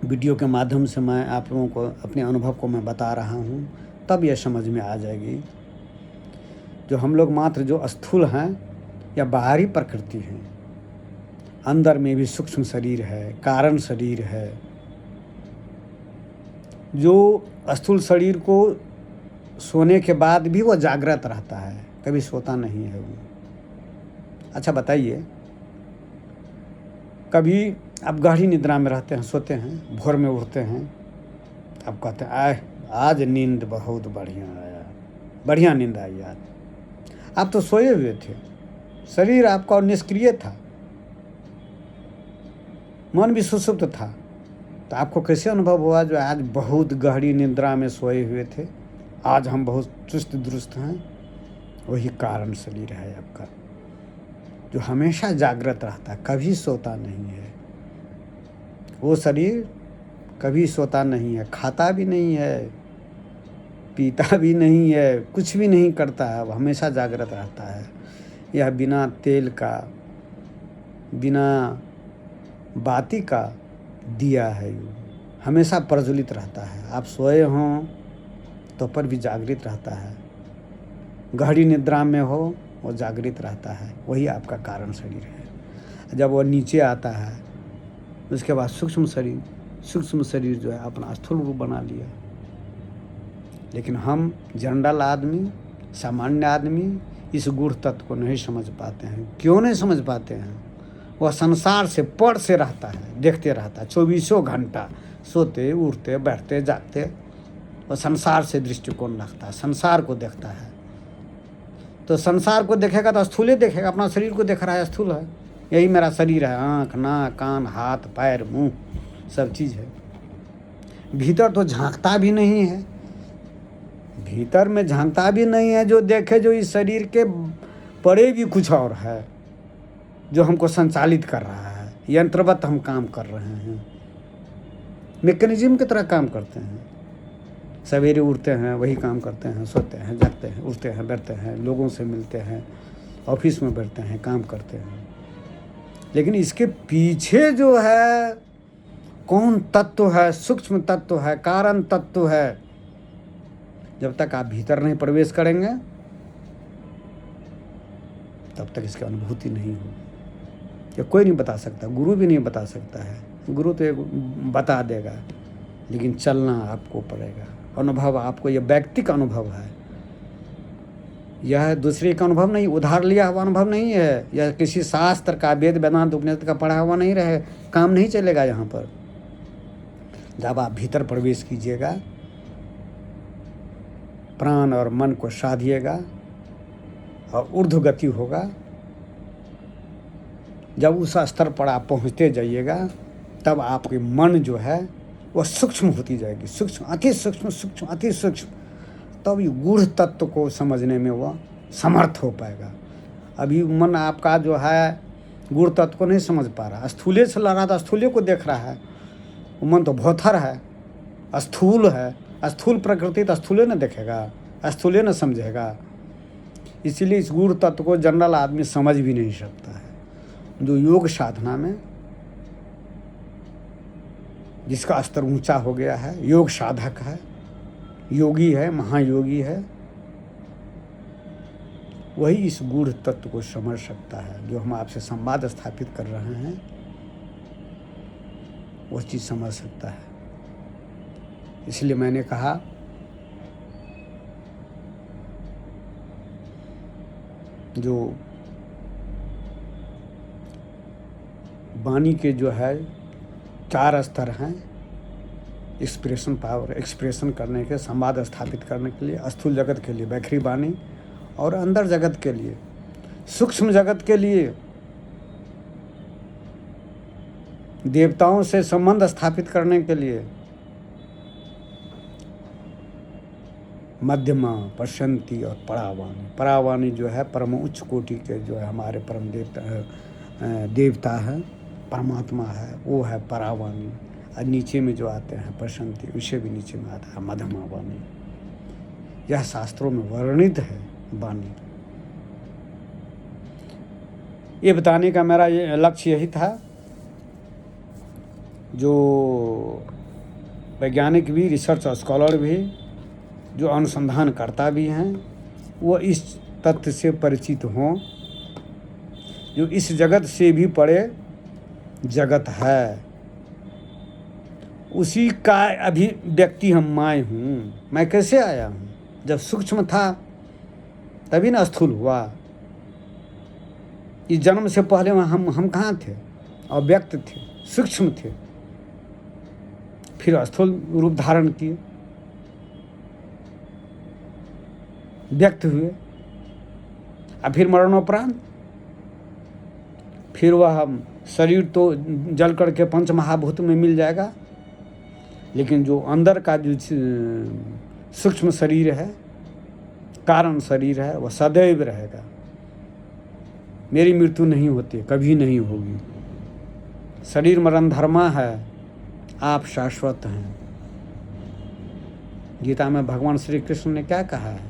वीडियो के माध्यम से मैं आप लोगों को अपने अनुभव को मैं बता रहा हूँ, तब यह समझ में आ जाएगी जो हम लोग मात्र जो स्थूल हैं या बाहरी प्रकृति हैं, अंदर में भी सूक्ष्म शरीर है, कारण शरीर है। जो स्थूल शरीर को सोने के बाद भी वो जागृत रहता है, कभी सोता नहीं है वो। अच्छा बताइए, कभी आप गहरी निद्रा में रहते हैं, सोते हैं, भोर में उठते हैं, आप कहते हैं आए आज नींद बहुत बढ़िया आया, बढ़िया नींद आई आज। आप तो सोए हुए थे, शरीर आपका निष्क्रिय था, मन भी सुषुप्त था, तो आपको कैसे अनुभव हुआ जो आज बहुत गहरी निद्रा में सोए हुए थे, आज हम बहुत चुस्त दुरुस्त हैं? वही कारण शरीर है आपका, जो हमेशा जागृत रहता है, कभी सोता नहीं है। वो शरीर कभी सोता नहीं है, खाता भी नहीं है, पीता भी नहीं है, कुछ भी नहीं करता है, वो हमेशा जागृत रहता है। यह बिना तेल का, बिना बाती का दिया है, हमेशा प्रज्वलित रहता है। आप सोए हों तो पर भी जागृत रहता है, गहरी निद्रा में हो वो जागृत रहता है, वही आपका कारण शरीर है। जब वो नीचे आता है उसके बाद सूक्ष्म शरीर जो है अपना स्थूल रूप बना लिया। लेकिन हम जनरल आदमी, सामान्य आदमी इस गूढ़ तत्व को नहीं समझ पाते हैं। क्यों नहीं समझ पाते हैं? वह संसार से पड़ से रहता है, देखते रहता है 24 घंटा, सोते उठते बैठते जागते, वह संसार से दृष्टिकोण रखता है, संसार को देखता है। तो संसार को देखेगा तो स्थूल देखेगा, अपना शरीर को देख रहा है, स्थूल है, यही मेरा शरीर है, आँख नाक कान हाथ पैर मुंह सब चीज़ है। भीतर तो झांकता भी नहीं है, भीतर में झांकता भी नहीं है, जो देखे जो इस शरीर के परे भी कुछ और है जो हमको संचालित कर रहा है, यंत्रवत हम काम कर रहे हैं, मैकेनिज्म की तरह काम करते हैं। सवेरे उठते हैं वही काम करते हैं, सोते हैं जागते हैं, उठते हैं बैठते हैं, लोगों से मिलते हैं, ऑफिस में बैठते हैं, काम करते हैं। लेकिन इसके पीछे जो है कौन तत्व है, सूक्ष्म तत्व है, कारण तत्व है, जब तक आप भीतर नहीं प्रवेश करेंगे तब तक इसकी अनुभूति नहीं होगी। ये कोई नहीं बता सकता, गुरु भी नहीं बता सकता है। गुरु तो एक बता देगा, लेकिन चलना आपको पड़ेगा। अनुभव आपको, यह व्यक्तिगत अनुभव है, यह दूसरे का अनुभव नहीं, उधार लिया हुआ अनुभव नहीं है, यह किसी शास्त्र का, वेद वेदांत उपनिषद का पढ़ा हुआ नहीं रहे, काम नहीं चलेगा यहाँ पर। जब आप भीतर प्रवेश कीजिएगा, प्राण और मन को साधिएगा और ऊर्ध्व गति होगा, जब उस स्तर पर आप पहुँचते जाइएगा तब आपकी मन जो है वह सूक्ष्म होती जाएगी, सूक्ष्म अति सूक्ष्म, सूक्ष्म अति सूक्ष्म, तब ये गूढ़ तत्व को समझने में वह समर्थ हो पाएगा। अभी मन आपका जो है गूढ़ तत्व को नहीं समझ पा रहा, स्थूले से लड़ रहा था, स्थूले को देख रहा है, वो मन तो भौथर है, स्थूल है, स्थूल प्रकृति तो स्थूले न देखेगा, स्थूले न समझेगा। इसीलिए इस गूढ़ तत्व को जनरल आदमी समझ भी नहीं सकता है। जो योग साधना में जिसका स्तर ऊंचा हो गया है, योग साधक है, योगी है, महायोगी है, वही इस गूढ़ तत्व को समझ सकता है। जो हम आपसे संवाद स्थापित कर रहे हैं वो चीज़ समझ सकता है। इसलिए मैंने कहा जो वाणी के जो है 4 स्तर हैं, एक्सप्रेशन पावर, एक्सप्रेशन करने के, संवाद स्थापित करने के लिए, स्थूल जगत के लिए बैखरी वाणी, और अंदर जगत के लिए, सूक्ष्म जगत के लिए देवताओं से संबंध स्थापित करने के लिए मध्यमा, पश्यंती और परावाणी। परावाणी जो है परम उच्च कोटि के जो है हमारे परम देवता है, परमात्मा है, वो है परावाणी। और नीचे में जो आते हैं पश्यंती, उससे भी नीचे में आता है मध्यमा वाणी। यह शास्त्रों में वर्णित है वाणी। ये बताने का मेरा ये लक्ष्य यही था। जो वैज्ञानिक भी, रिसर्च स्कॉलर भी, जो अनुसंधानकर्ता भी हैं, वो इस तथ्य से परिचित हों जो इस जगत से भी परे जगत है, उसी का अभिव्यक्ति हम मैं हूँ। मैं कैसे आया हूँ? जब सूक्ष्म था तभी ना स्थूल हुआ। इस जन्म से पहले हम कहाँ थे? अव्यक्त थे, सूक्ष्म थे, फिर स्थूल रूप धारण किए, व्यक्त हुए, और फिर मरणोपरांत फिर वह शरीर तो जल करके पंच महाभूत में मिल जाएगा, लेकिन जो अंदर का जो सूक्ष्म शरीर है, कारण शरीर है, वह सदैव रहेगा। मेरी मृत्यु नहीं होती, कभी नहीं होगी। शरीर मरण धर्मा है, आप शाश्वत हैं। गीता में भगवान श्री कृष्ण ने क्या कहा है?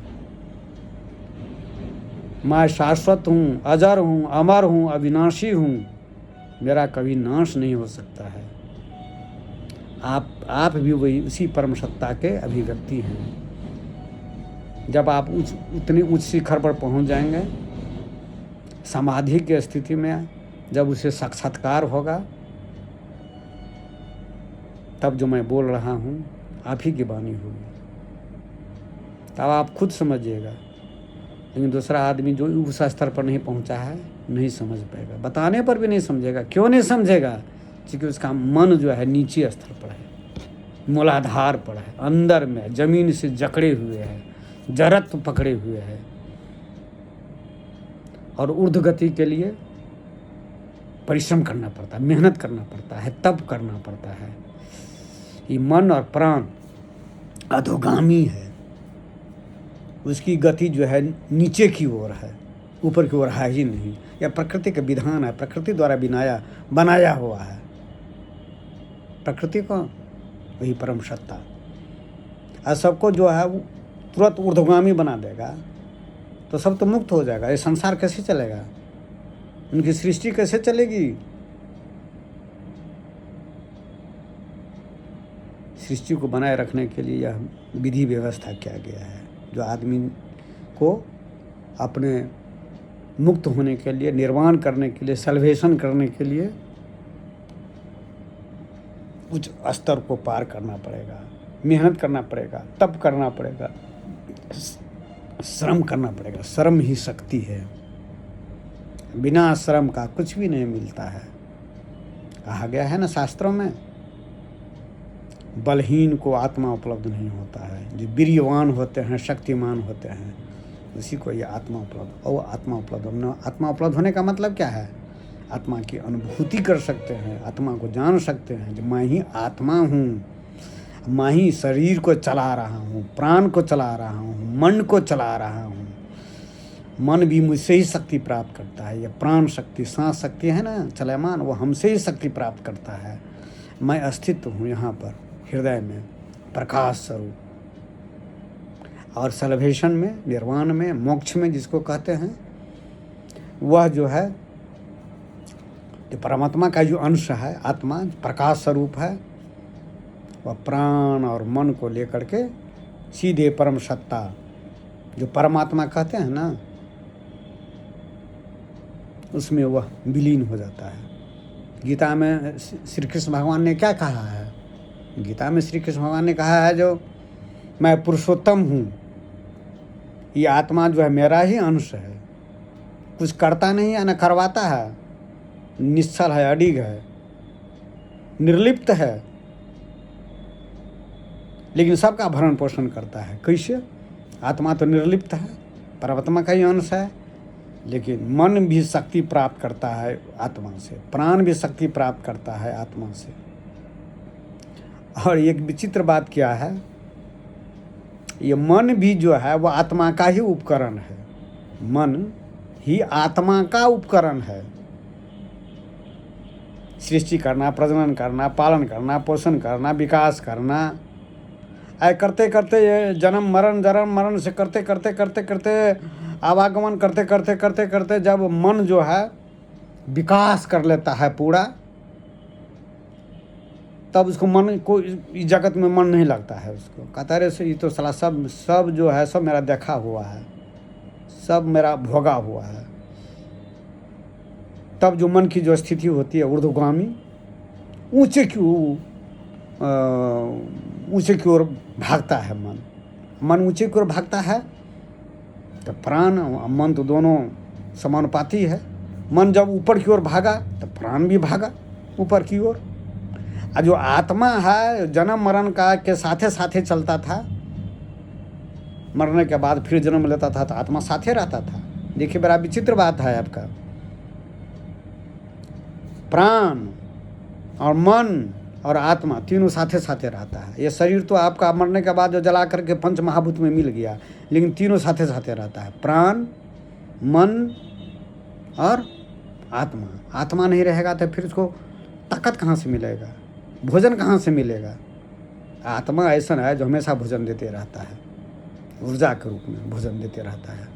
मैं शाश्वत हूँ, अजर हूँ, अमर हूँ, अविनाशी हूँ, मेरा कभी नाश नहीं हो सकता है। आप भी वही उसी परम सत्ता के अभिव्यक्ति हैं। जब आप उतनी उच्च शिखर पर पहुँच जाएंगे, समाधि की स्थिति में जब उसे साक्षात्कार होगा, तब जो मैं बोल रहा हूँ आप ही की वाणी होगी, तब आप खुद समझिएगा। लेकिन दूसरा आदमी जो उस स्तर पर नहीं पहुँचा है नहीं समझ पाएगा, बताने पर भी नहीं समझेगा। क्यों नहीं समझेगा? क्योंकि उसका मन जो है नीचे स्तर पर है, मूलाधार पर है, अंदर में जमीन से जकड़े हुए है, जड़त्व पकड़े हुए है। और ऊर्ध्व गति के लिए परिश्रम करना पड़ता है, मेहनत करना पड़ता है, तप करना पड़ता है। ये मन और प्राण अधोगामी है, उसकी गति जो है नीचे की ओर है, ऊपर की ओर है ही नहीं। यह प्रकृति का विधान है, प्रकृति द्वारा बनाया हुआ है। प्रकृति को वही परम सत्ता और सबको जो है वो तुरंत ऊर्ध्वगामी बना देगा, तो सब तो मुक्त हो जाएगा। ये संसार कैसे चलेगा? उनकी सृष्टि कैसे चलेगी? सृष्टि को बनाए रखने के लिए यह विधि व्यवस्था किया गया है, जो आदमी को अपने मुक्त होने के लिए, निर्वाण करने के लिए, सल्वेशन करने के लिए उच्च स्तर को पार करना पड़ेगा, मेहनत करना पड़ेगा, तप करना पड़ेगा, श्रम करना पड़ेगा। श्रम ही शक्ति है, बिना श्रम का कुछ भी नहीं मिलता है। कहा गया है ना शास्त्रों में, बलहीन को आत्मा उपलब्ध नहीं होता है, जो वीर्यवान होते हैं, शक्तिमान होते हैं, उसी को ये आत्मा उपलब्ध। और आत्मा उपलब्ध होने का मतलब क्या है? आत्मा की अनुभूति कर सकते हैं, आत्मा को जान सकते हैं, जो मैं ही आत्मा हूँ, मैं ही शरीर को चला रहा हूँ, प्राण को चला रहा हूँ, मन को चला रहा हूँ। मन भी मुझसे ही शक्ति प्राप्त करता है। ये प्राण शक्ति, सांस शक्ति है ना चलमान, वो हमसे ही शक्ति प्राप्त करता है। मैं अस्तित्व हूँ यहाँ पर हृदय में, प्रकाश स्वरूप। और सल्वेशन में, निर्वाण में, मोक्ष में जिसको कहते हैं, वह जो है जो परमात्मा का जो अंश है, आत्मा प्रकाश स्वरूप है, वह प्राण और मन को लेकर के सीधे परम सत्ता जो परमात्मा कहते हैं ना, उसमें वह विलीन हो जाता है। गीता में श्री कृष्ण भगवान ने क्या कहा है? गीता में श्री कृष्ण भगवान ने कहा है, जो मैं पुरुषोत्तम हूँ, ये आत्मा जो है मेरा ही अंश है, कुछ करता नहीं है, न करवाता है, निश्चल है, अडिग है, निर्लिप्त है, लेकिन सबका भरण पोषण करता है। कैसे? आत्मा तो निर्लिप्त है, परमात्मा का ही अंश है, लेकिन मन भी शक्ति प्राप्त करता है आत्मा से, प्राण भी शक्ति प्राप्त करता है आत्मा से। और एक विचित्र बात क्या है, ये मन भी जो है वह आत्मा का ही उपकरण है। मन ही आत्मा का उपकरण है। सृष्टि करना, प्रजनन करना, पालन करना, पोषण करना, विकास करना, करते करते ये जन्म मरण से करते करते आवागमन करते करते जब मन जो है विकास कर लेता है पूरा, तब उसको मन को इस जगत में मन नहीं लगता है उसको। कहता है अरे ये तो साला सब जो है सब मेरा देखा हुआ है, सब मेरा भोगा हुआ है। तब जो मन की जो स्थिति होती है ऊर्ध्वगामी, ऊंचे की ओर भागता है मन ऊंचे की ओर भागता है। तो प्राण और मन तो दोनों समानुपाती है। मन जब ऊपर की ओर भागा तो प्राण भी भागा ऊपर की ओर। और जो आत्मा है जन्म मरण का के साथे साथे चलता था, मरने के बाद फिर जन्म लेता था तो आत्मा साथे रहता था। देखिए बड़ा विचित्र बात है आपका, प्राण और मन और आत्मा तीनों साथे साथे रहता है। ये शरीर तो आपका मरने के बाद जो जला करके पंच महाभूत में मिल गया, लेकिन तीनों साथे साथे रहता है, प्राण, मन और आत्मा। आत्मा नहीं रहेगा तो फिर उसको ताकत कहाँ से मिलेगा, भोजन कहाँ से मिलेगा। आत्मा ऐसा है जो हमेशा भोजन देते रहता है, ऊर्जा के रूप में भोजन देते रहता है।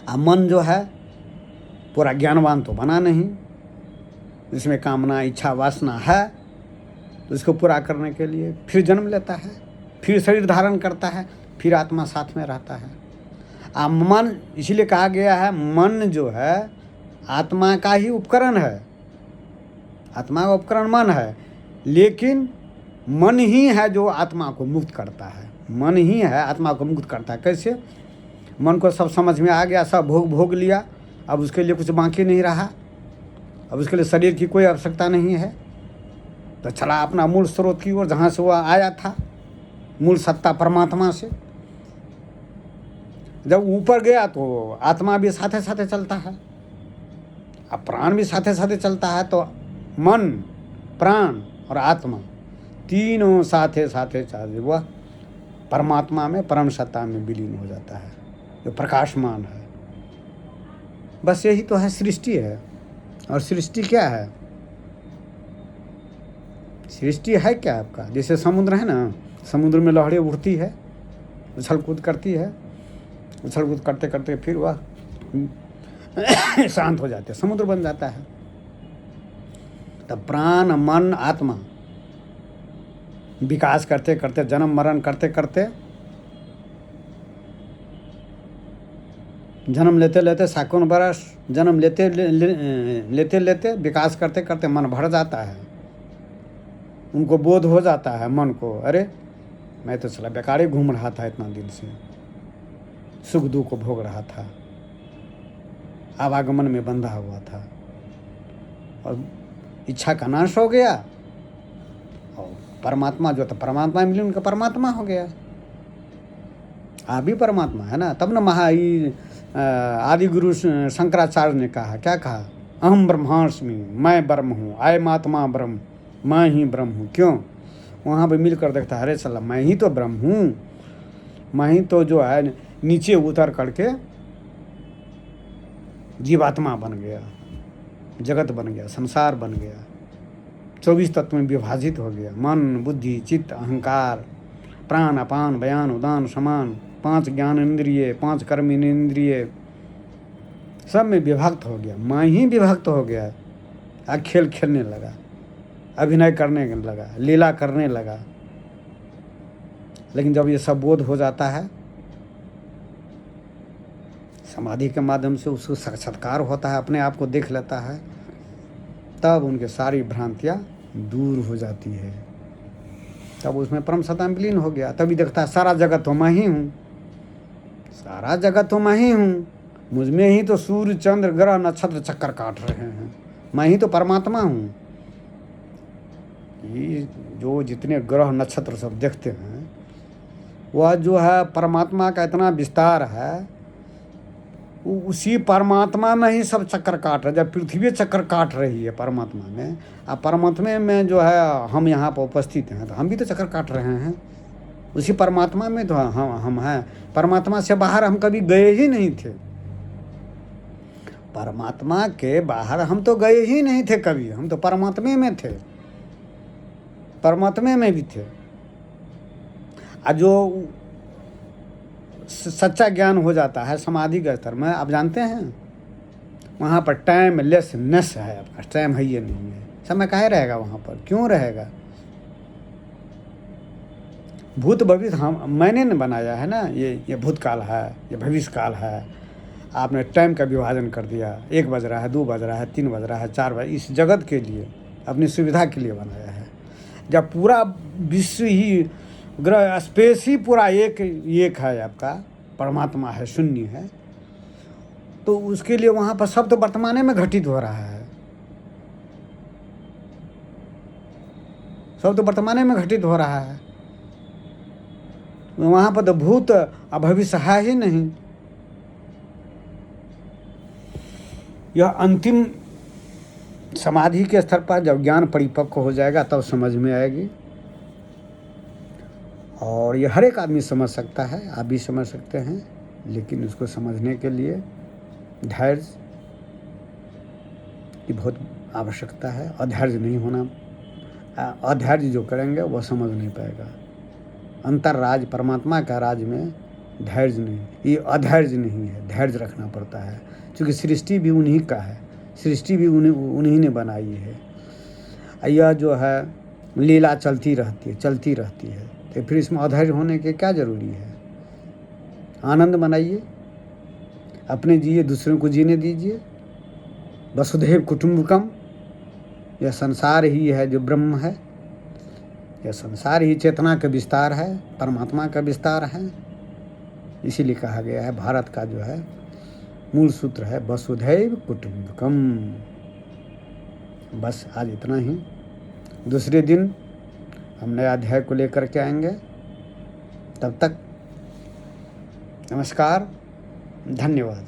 अब मन जो है पूरा ज्ञानवान तो बना नहीं, जिसमें कामना इच्छा वासना है, तो इसको पूरा करने के लिए फिर जन्म लेता है, फिर शरीर धारण करता है, फिर आत्मा साथ में रहता है। अब मन, इसीलिए कहा गया है मन जो है आत्मा का ही उपकरण है, आत्मा का उपकरण मन है, लेकिन मन ही है जो आत्मा को मुक्त करता है। मन ही है आत्मा को मुक्त करता है। कैसे? मन को सब समझ में आ गया, सब भोग लिया, अब उसके लिए कुछ बाकी नहीं रहा, अब उसके लिए शरीर की कोई आवश्यकता नहीं है, तो चला अपना मूल स्रोत की ओर, जहाँ से वह आया था, मूल सत्ता परमात्मा से। जब ऊपर गया तो आत्मा भी साथे साथे चलता है, अब प्राण भी साथे साथे चलता है, तो मन, प्राण और आत्मा तीनों साथे साथे चलते वह परमात्मा में, परम सत्ता में विलीन हो जाता है, जो प्रकाशमान है। बस यही तो है सृष्टि है। और सृष्टि क्या है? सृष्टि है क्या आपका? जैसे समुद्र है ना, समुद्र में लहरें उठती है, उछल कूद करती है, उछल कूद करते करते फिर वह शांत हो जाते, समुद्र बन जाता है। तब प्राण, मन, आत्मा विकास करते करते, जन्म मरण करते करते, जन्म लेते लेते सैकड़ों बरस, जन्म लेते लेते विकास करते करते मन भर जाता है। उनको बोध हो जाता है मन को, अरे मैं तो चला बेकार ही घूम रहा था, इतना दिन से सुख दुख को भोग रहा था, आवागमन में बंधा हुआ था, और इच्छा का नाश हो गया, और परमात्मा जो था परमात्मा मिली, उनका परमात्मा हो गया। आप भी परमात्मा है ना। तब न आदि गुरु शंकराचार्य ने कहा, क्या कहा? अहम ब्रह्मास्मि, मैं ब्रह्म हूँ, अयम आत्मा ब्रह्म, मैं ही ब्रह्म हूँ। क्यों? वहाँ पे मिल कर देखता है, अरे चला मैं ही तो ब्रह्म हूँ, मैं ही तो जो है नीचे उतर करके जीवात्मा बन गया, जगत बन गया, संसार बन गया, 24 तत्व में विभाजित हो गया। मन, बुद्धि, चित्त, अहंकार, प्राण, अपान, बयान, उदान, समान, 5 ज्ञान इंद्रिय, 5 कर्म इंद्रिय, सब में विभक्त हो गया। मैं ही विभक्त हो गया। अब खेल खेलने लगा, अभिनय करने लगा, लीला करने लगा। लेकिन जब ये सब बोध हो जाता है, समाधि के माध्यम से उसको साक्षात्कार होता है, अपने आप को देख लेता है, तब उनके सारी भ्रांतियाँ दूर हो जाती है। तब उसमें परम सत्ता में विलीन हो गया। तभी देखता है सारा जगत तो मैं ही हूँ, सारा जगत तो मैं ही हूँ, मुझ में ही तो सूर्य, चंद्र, ग्रह, नक्षत्र चक्कर काट रहे हैं, मैं ही तो परमात्मा हूँ। ये जो जितने ग्रह नक्षत्र सब देखते हैं, वह जो है परमात्मा का इतना विस्तार है, उसी परमात्मा में ही सब चक्कर काट रहे। जब पृथ्वी चक्कर काट रही है परमात्मा में, अब परमात्मा में जो है हम यहाँ पर उपस्थित हैं, तो हम भी तो चक्कर काट रहे हैं उसी परमात्मा में। तो हम हैं, परमात्मा से बाहर हम कभी गए ही नहीं थे, परमात्मा के बाहर हम तो गए ही नहीं थे कभी, हम तो परमात्मा में थे, परमात्मा में भी थे। जो सच्चा ज्ञान हो जाता है समाधि के स्तर में, आप जानते हैं वहाँ पर टाइमलेसनेस है, आपका टाइम है ये नहीं है, समय काहे रहेगा वहाँ पर, क्यों रहेगा। भूत भविष्य मैंने न बनाया है ना, ये भूतकाल है, ये भविष्य काल है। आपने टाइम का विभाजन कर दिया, 1 बज रहा है, 2 बज रहा है, 3 बज रहा है, 4 बज, इस जगत के लिए, अपनी सुविधा के लिए बनाया है। जब पूरा विश्व ही, ग्रह स्पेस ही पूरा एक है, आपका परमात्मा है, शून्य है, तो उसके लिए वहाँ पर सब तो वर्तमाने में घटित हो रहा है, सब तो वर्तमाने में घटित हो रहा है। वहाँ पर तो भूत भविष्य है ही नहीं। यह अंतिम समाधि के स्तर पर जब ज्ञान परिपक्व हो जाएगा तब समझ में आएगी, और ये हर एक आदमी समझ सकता है, आप भी समझ सकते हैं, लेकिन उसको समझने के लिए धैर्य की बहुत आवश्यकता है। अधैर्य नहीं होना, अधैर्य जो करेंगे वो समझ नहीं पाएगा। अंतर राज परमात्मा का राज में धैर्य नहीं, ये अधैर्य नहीं है, धैर्य रखना पड़ता है, क्योंकि सृष्टि भी उन्हीं का है, सृष्टि भी उन्हीं ने बनाई है। यह जो है लीला चलती रहती है, तो फिर इसमें अधैर्य होने के क्या ज़रूरी है। आनंद मनाइए, अपने जिए, दूसरों को जीने दीजिए। वसुधैव कुटुम्बकम, यह संसार ही है जो ब्रह्म है, यह संसार ही चेतना का विस्तार है, परमात्मा का विस्तार है। इसीलिए कहा गया है, भारत का जो है मूल सूत्र है वसुधैव कुटुम्बकम। बस आज इतना ही, दूसरे दिन हम नया अध्याय को लेकर के आएंगे। तब तक नमस्कार, धन्यवाद।